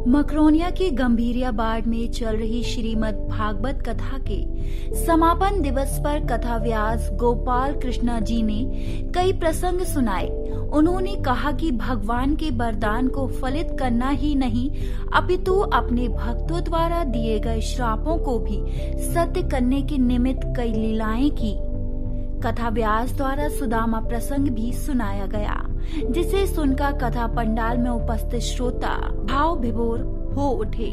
मकरोनिया के गंभीरियाबाद में चल रही श्रीमद् भागवत कथा के समापन दिवस पर कथा व्यास गोपाल कृष्णा जी ने कई प्रसंग सुनाए। उन्होंने कहा कि भगवान के वरदान को फलित करना ही नहीं, अपितु अपने भक्तों द्वारा दिए गए श्रापों को भी सत्य करने के निमित्त कई लीलाएं की। कथा व्यास द्वारा सुदामा प्रसंग भी सुनाया गया, जिसे सुनकर कथा पंडाल में उपस्थित श्रोता भाव विभोर हो उठे।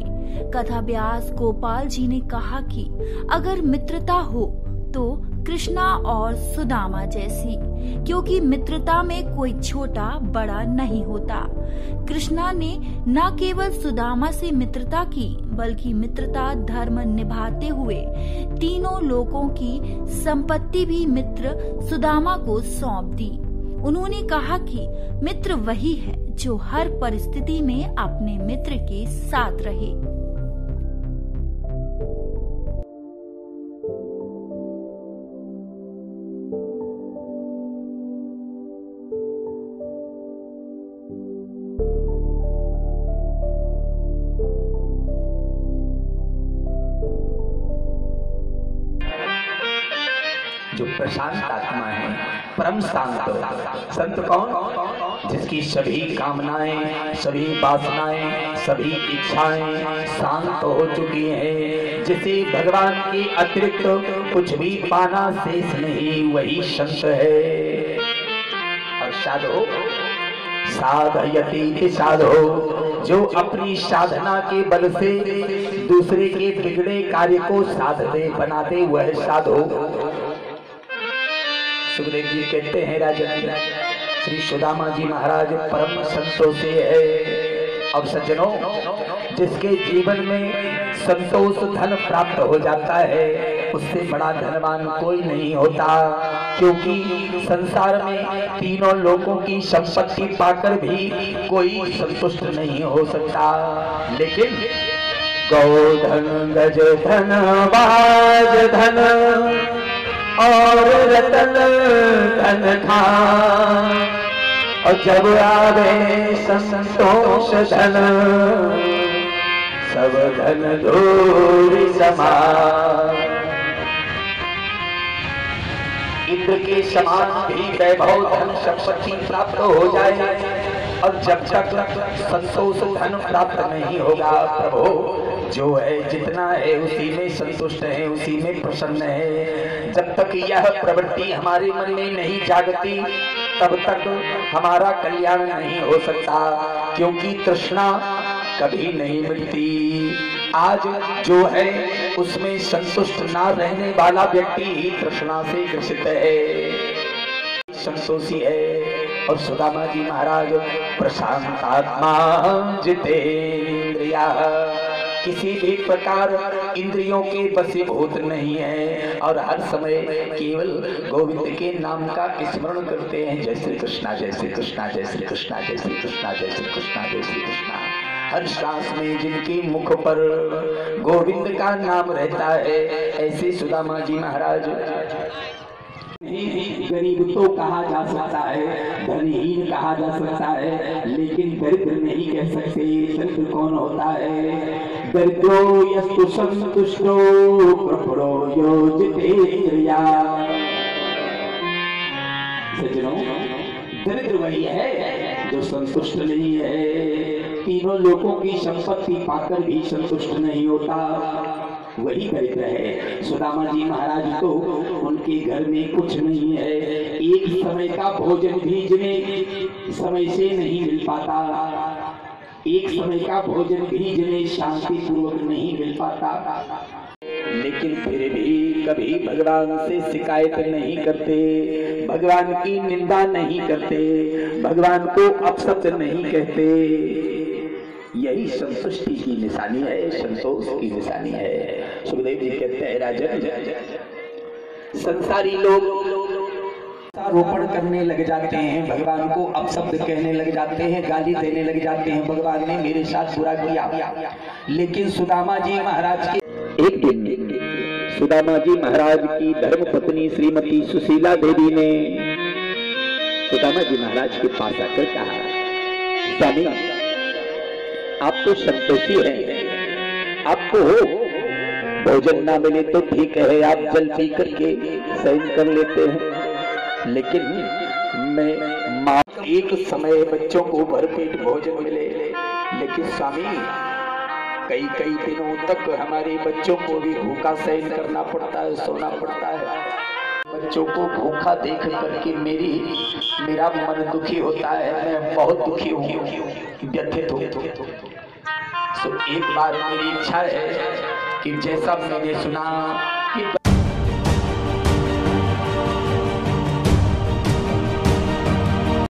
कथा व्यास गोपाल जी ने कहा कि अगर मित्रता हो तो कृष्णा और सुदामा जैसी, क्योंकि मित्रता में कोई छोटा बड़ा नहीं होता। कृष्णा ने न केवल सुदामा से मित्रता की, बल्कि मित्रता धर्म निभाते हुए तीनों लोकों की संपत्ति भी मित्र सुदामा को सौंप दी। उन्होंने कहा कि मित्र वही है जो हर परिस्थिति में अपने मित्र के साथ रहे। जो प्रशांत आत्मा है, परम शांत संत कौन? जिसकी सभी कामनाएं, सभी वासनाएं, सभी इच्छाएं शांत हो चुकी हैं, जिसे भगवान के अतिरिक्त कुछ भी पाना शेष नहीं, वही संत है। और साधो साधयति साधो, जो अपनी साधना के बल से दूसरे के बिगड़े कार्य को साधते बनाते, वह साधो। सुखदेव जी कहते हैं राजन, श्री सुदामा जी महाराज परम संतोष से है। अब सज्जनों, जिसके जीवन में संतोष धन प्राप्त हो जाता है, उससे बड़ा धनवान कोई नहीं होता, क्योंकि संसार में तीनों लोगों की संपत्ति पाकर भी कोई संतुष्ट नहीं हो सकता। लेकिन गौधन गज धन बाज धन और रतन धन खान, और जब आवे संतोष धन, सब धन धूलि समान। इंद्र के समान भी वैभव धन संपत्ति प्राप्त हो जाए, और जब तक संतोष धन प्राप्त नहीं होगा, प्रभु जो है जितना है उसी में संतुष्ट है, उसी में प्रसन्न है। जब तक यह प्रवृत्ति हमारे मन में नहीं जागती, तब तक हमारा कल्याण नहीं हो सकता, क्योंकि तृष्णा कभी नहीं मिटती। आज जो है उसमें संतुष्ट ना रहने वाला व्यक्ति ही तृष्णा से ग्रसित है, संतोषी है। और सुदामा जी महाराज प्रशांत आत्मा जितेंद्रिया, किसी भी प्रकार इंद्रियों के वशीभूत नहीं है, और हर समय केवल गोविंद के नाम का स्मरण करते हैं। जय श्री कृष्णा, जय श्री कृष्णा, जय श्री कृष्णा, जय श्री कृष्णा, जय श्री कृष्णा, जय श्री कृष्णा। हर सांस में जिनके मुख पर गोविंद का नाम रहता है, ऐसे सुदामा जी महाराज। गरीब तो कहा जा सकता है, धनहीन कहा जा सकता है, लेकिन दरिद्र नहीं कह सकते। दरिद्र कौन होता है? दरिद्रो यस्तु संतुष्टो प्रपरो यो जितेंद्रिया। सज्जनों, दरिद्र वही है जो संतुष्ट नहीं है, तीनों लोगों की संपत्ति पाकर भी संतुष्ट नहीं होता, वही दरिद्र है। सुदामा जी महाराज तो उनके घर में कुछ नहीं है, एक समय का भोजन भी जिन्हें समय से नहीं मिल पाता, एक समय का भोजन भी जिन्हें शांति पूर्वक नहीं मिल पाता, लेकिन फिर भी कभी भगवान से शिकायत नहीं करते, भगवान की निंदा नहीं करते, भगवान को अपशब्द नहीं कहते। यही संतुष्टि की निशानी है, संतोष की निशानी है। सुखदेव जी कहते हैं राजन, संसारी लोग रोपण करने लग जाते हैं, भगवान को अपशब्द कहने लग जाते हैं, गाली देने लग जाते हैं, भगवान ने मेरे साथ बुरा किया। लेकिन सुदामा जी महाराज के एक दिन सुदामा जी महाराज की धर्म पत्नी श्रीमती सुशीला देवी ने सुदामा जी महाराज के पास आकर कहा, स्वामी आप तो संतोषी हैं, आपको भोजन ना मिले तो ठीक है, आप जल पी करके सहन कर लेते हैं, लेकिन मैं माँ एक समय बच्चों को भरपेट भोजन मिले, लेकिन स्वामी कई कई दिनों तक हमारे बच्चों को भी भूखा सहन करना पड़ता है, सोना पड़ता है। बच्चों को भूखा देख करके मेरा मन दुखी होता है, मैं बहुत दुखी हूँ, व्यथित हूँ। तो एक बार मेरी इच्छा है कि जैसा मैंने सुना